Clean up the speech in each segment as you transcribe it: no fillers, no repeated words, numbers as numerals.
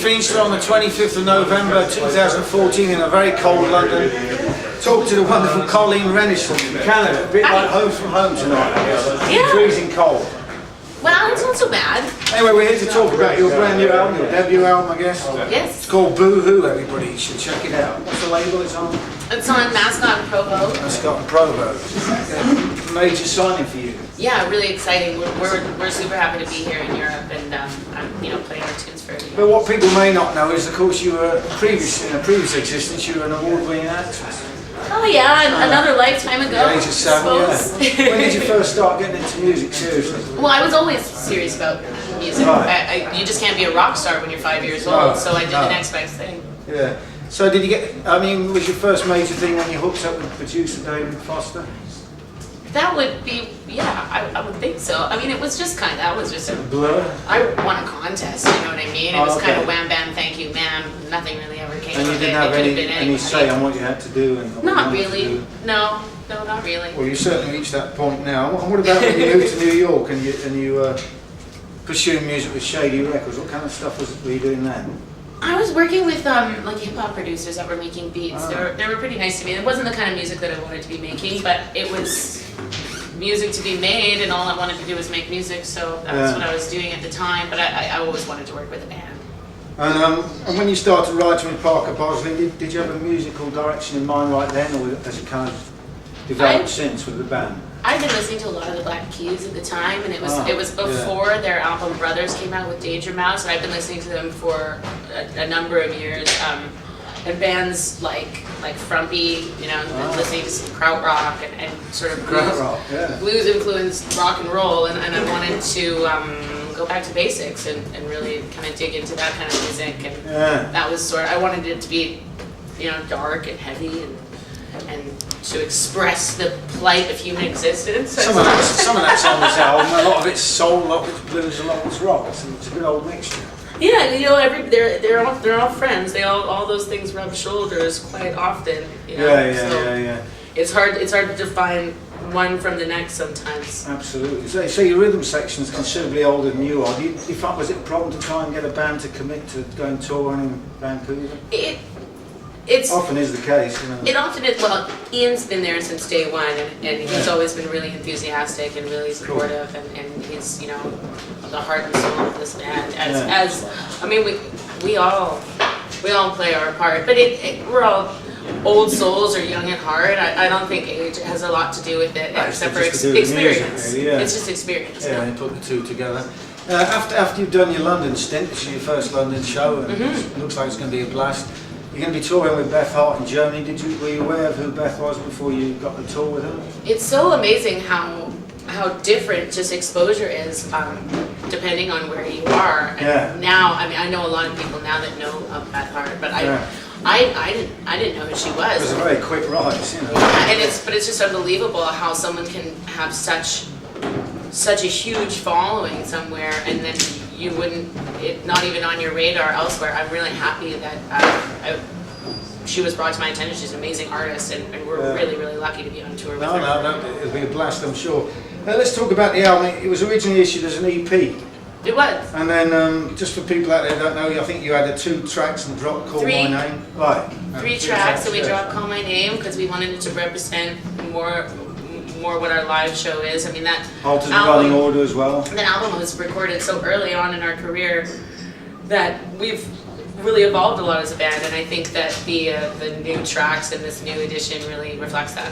finished on the 25th of November 2014 in a very cold London. Talk to the wonderful Colleen Rennison from Canada. A bit like home from home tonight, I guess. Yeah. Freezing cold. Well, it's not so bad. Anyway, we're here to talk about your brand new album, your debut album, I guess. Yes. It's called Boo Hoo, everybody. You should check it out. What's the label it's on? It's on Mascot and Provogue. Mascot and Provogue. Major signing for you. Yeah, really exciting. We're super happy to be here in Europe and I'm playing our tunes for everybody. But what people may not know is, of course, you were in a previous existence, you were an award-winning actress. Oh yeah, another lifetime ago. The age of 7, yeah. When did you first start getting into music seriously? Well, I was always serious about music. Right. You just can't be a rock star when you're 5 years old, so I did the next best thing. Yeah. So did you was your first major thing when you hooked up with producer David Foster? That would be, yeah, I would think so. I mean, it was just that was just a blur. I won a contest, you know what I mean? It was kind of wham bam, thank you, ma'am. Nothing really ever came of it. And you didn't have any say on what you had to do? And not really. No, not really. Well, you certainly reached that point now. And what about when you moved to New York and you pursued music with Shady Records? What kind of stuff were you doing then? I was working with like hip-hop producers that were making beats. They were pretty nice to me. It wasn't the kind of music that I wanted to be making, but it was music to be made, and all I wanted to do was make music, so that's what I was doing at the time, but I always wanted to work with a band. And when you started writing with Parker Bosley, did you have a musical direction in mind right then, or has it kind of developed since with the band? I'd been listening to a lot of the Black Keys at the time, and it was before their album Brothers came out with Danger Mouse, and I've been listening to them for a number of years. And bands like Frumpy, listening to some krautrock and sort of blues influenced rock and roll, and I wanted to go back to basics and really kind of dig into that kind of music, and that was I wanted it to be dark and heavy and to express the plight of human existence. Some of that's on this album. A lot of it's soul, a lot of it's blues, a lot of it's rock. It's a good old mixture. Yeah, they're all friends. All those things rub shoulders quite often. Yeah. It's hard to define one from the next sometimes. Absolutely. So your rhythm section is considerably older than you are. Was it a problem to try and get a band to commit to going touring in Vancouver? It often is the case. It often is. Well, Ian's been there since day one, and he's always been really enthusiastic and really supportive, and he's the heart and soul of this band. We all play our part, but we're all old souls or young at heart. I don't think age has a lot to do with it, except for experience. Music, really, It's just experience. Yeah, and put the two together. After you've done your London stint, this is your first London show, and it looks like it's going to be a blast. You're going to be touring with Beth Hart in Germany. Were you aware of who Beth was before you got the tour with her? It's so amazing how different just exposure is depending on where you are. And now, I know a lot of people now that know of Beth Hart, but I didn't know who she was. It was a very quick rise, Yeah, and it's just unbelievable how someone can have such a huge following somewhere, and then you not even on your radar elsewhere. I'm really happy that she was brought to my attention. She's an amazing artist, and we're really, really lucky to be on tour with her. No, it'll be a blast, I'm sure. Let's talk about the album. It was originally issued as an EP. It was. And then, just for people out there who don't know, I think you had 2 tracks and dropped Call My Name. Right. 3 tracks, and we dropped Call My Name because we wanted it to represent more what our live show is. I mean, that Altered Running Order as well. That album was recorded so early on in our career that we've really evolved a lot as a band, and I think that the new tracks in this new edition really reflects that.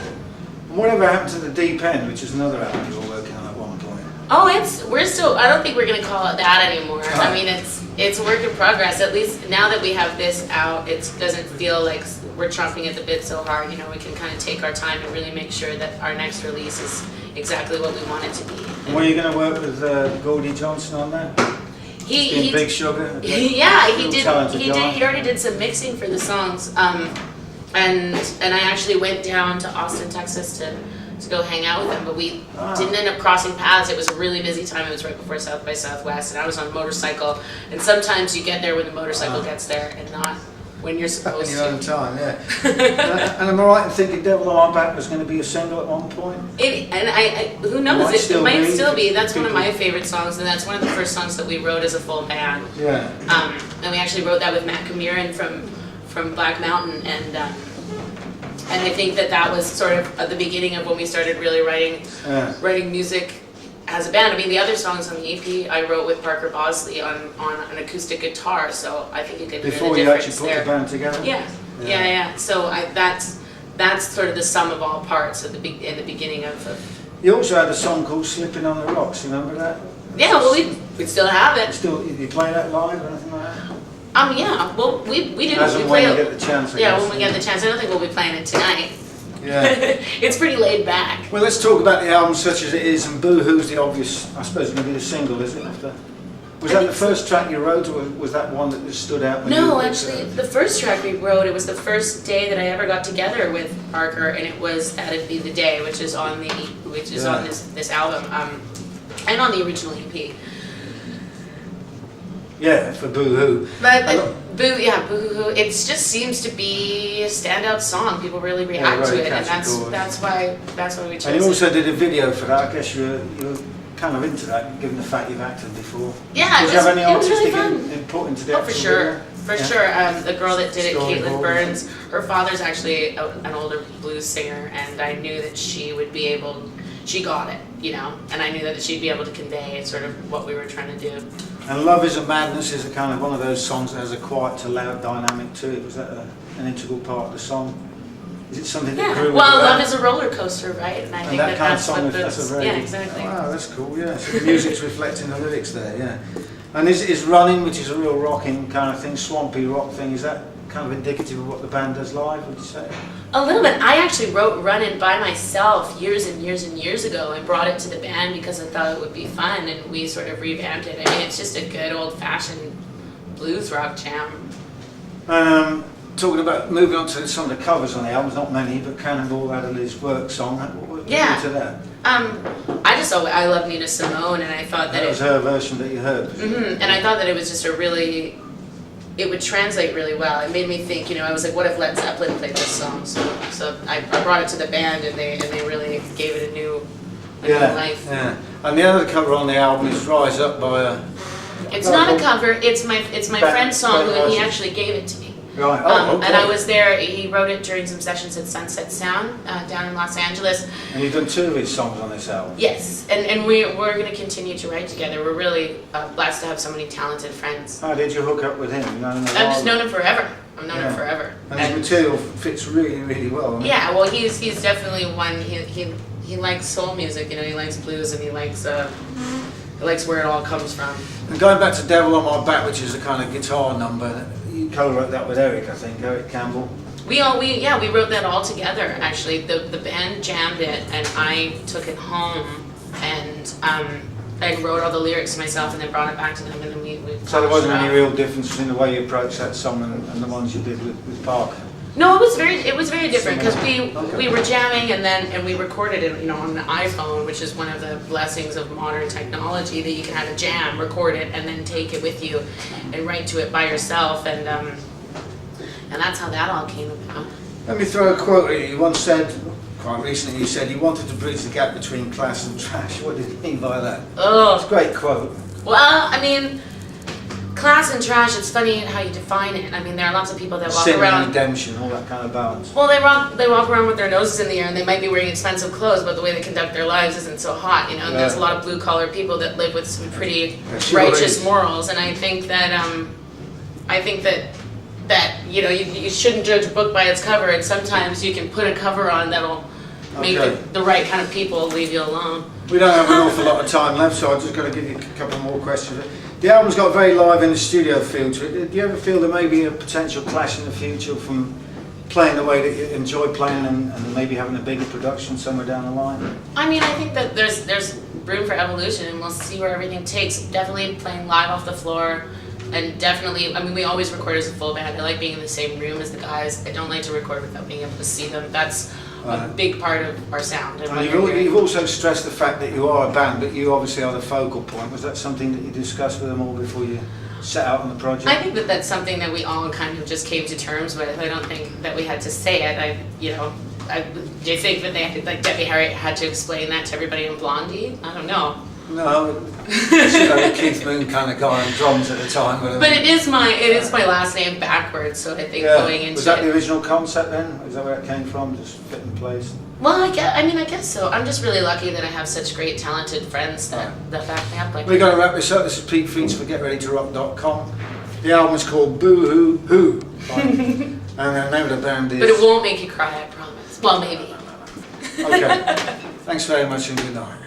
Whatever happened to The Deep End, which is another album you were working on at one point? Oh, we're still. I don't think we're going to call it that anymore. I mean, it's a work in progress. At least now that we have this out, it doesn't feel like we're chomping at the bit so hard. We can kind of take our time and really make sure that our next release is exactly what we want it to be. And were you going to work with Gordy Johnson on that? He Big Sugar. Yeah, he did. He already did some mixing for the songs. And I actually went down to Austin, Texas to go hang out with him, but we didn't end up crossing paths. It was a really busy time. It was right before South by Southwest, and I was on a motorcycle, and sometimes you get there when the motorcycle gets there and not when you're In supposed your own to. time, yeah. And am I right in thinking Devil on My Back was going to be a single at one point? Who knows? It might still be. That's one of people- my favorite songs, and that's one of the first songs that we wrote as a full band. Yeah. And we actually wrote that with Matt Camiran from Black Mountain, and I think that was sort of at the beginning of when we started really writing music as a band. I mean, the other songs on the EP I wrote with Parker Bosley on an acoustic guitar, so I think you can hear the difference Before you actually put there. the band together? Yeah. So that's sort of the sum of all parts in the beginning of. You also had a song called Slipping on the Rocks, remember that? Yeah, well, we still have it. You play that live or anything like that? Yeah, well, we do. As we and play when you get the chance, I Yeah, guess. when we get the chance. I don't think we'll be playing it tonight. Yeah. It's pretty laid back. Well, let's talk about the album Such As It Is, and Boohoo's the obvious, I suppose, going to be the single, is it? Was that the first track you wrote, or was that one that just stood out? When you No, wrote actually, it? the first track we wrote, it was the first day that I ever got together with Parker, and it was That'd Be the Day, which is on on this album, and on the original EP. Yeah, for Boohoo. But Boohoo, it just seems to be a standout song. People really react to it, and that's why we chose it. And you also did a video for that. I guess you're kind of into that, given the fact you've acted before. Yeah, Did you have any it was really artistic fun. input into the Oh, for actual sure. video? For Yeah. sure. The girl that did it, Storyboard. Caitlin Burns, her father's actually an older blues singer, and I knew that she would be able, she got it, and I knew that she'd be able to convey sort of what we were trying to do. And Love Is a Madness is a kind of one of those songs that has a quiet to loud dynamic to it. Was that an integral part of the song? Is it something that grew with Well, the love band? is a roller coaster, right? And I think that kind of that's song, what that's a very... yeah, exactly. Oh, wow, that's cool, yeah. So the music's reflecting the lyrics there, yeah. And is Running, which is a real rocking kind of thing, swampy rock thing, is that kind of indicative of what the band does live, would you say? A little bit. I actually wrote Runnin' by myself years and years and years ago and brought it to the band because I thought it would be fun, and we sort of revamped it. I mean, it's just a good old-fashioned blues rock jam. Talking about moving on to some of the covers on the albums, not many, but Cannonball had a Liz Work song. What Yeah. to that? I love Nina Simone, and I thought that That was her version that you heard. and I thought that it was just it would translate really well. It made me think, I was like, what if Led Zeppelin played this song? So I brought it to the band, and they really gave it a new life. Yeah. And the other cover on the album is Rise Up by a... It's not a cover. It's my friend's song, Ben and he Rogers. actually gave it to me. Right. Oh, okay. And I was there. He wrote it during some sessions at Sunset Sound down in Los Angeles. And you've done 2 of his songs on this album. Yes, and we're going to continue to write together. We're really blessed to have so many talented friends. How did you hook up with him? I've just known him forever. I've known him forever. And his material fits really, really well. I mean, Yeah, well, he's definitely one. He likes soul music. He likes blues, and he likes where it all comes from. And going back to Devil on My Back, which is a kind of guitar number, you co-wrote that with Eric, I think, Eric Campbell. We wrote that all together. Actually, the band jammed it, and I took it home and I wrote all the lyrics myself, and then brought it back to them, and then we So there wasn't polished it any up. real difference in the way you approached that song and the ones you did with Parker? No, it was very different because Okay. we were jamming, and we recorded it, on an iPhone, which is one of the blessings of modern technology, that you can have a jam, record it, and then take it with you and write to it by yourself, and that's how that all came about. Let me throw a quote at you. You once said, quite recently, you said you wanted to bridge the gap between class and trash. What did you mean by that? It's Oh, a great quote. well, I mean, class and trash, it's funny how you define it. I mean, there are lots of people that walk Sin and around. redemption, all that kind of balance. Well, they walk around with their noses in the air, and they might be wearing expensive clothes, but the way they conduct their lives isn't so hot, And there's a lot of blue-collar people that live with some pretty There sure righteous is. morals, and I think that you shouldn't judge a book by its cover, and sometimes you can put a cover on that'll make Okay. the right kind of people leave you alone. We don't have an awful lot of time left, so I've just got to give you a couple more questions. The album's got a very live in the studio feel to it. Do you ever feel there may be a potential clash in the future from playing the way that you enjoy playing and maybe having a bigger production somewhere down the line? I mean, I think that there's room for evolution, and we'll see where everything takes. Definitely playing live off the floor, and definitely, I mean, we always record as a full band. I like being in the same room as the guys. I don't like to record without being able to see them. That's a big part of our sound. And you've also stressed the fact that you are a band, but you obviously are the focal point. Was that something that you discussed with them all before you set out on the project? I think that that's something that we all kind of just came to terms with. I don't think that we had to say it. Do you think that they had, like Debbie Harry had to explain that to everybody in Blondie? I don't know. No, Keith Moon kind of guy on drums at the time. But it is my last name backwards, so I think going into was that the original concept then? Is that where it came from? Just fit in place? Well, I guess so. I'm just really lucky that I have such great, talented friends that back me up like We're going to wrap this up. This is Pete Feats for GetReadyToRock.com. The album is called Boo Hoo Hoo. And the name of the band is... But it won't make you cry, I promise. Well, maybe. Okay. Thanks very much and good night.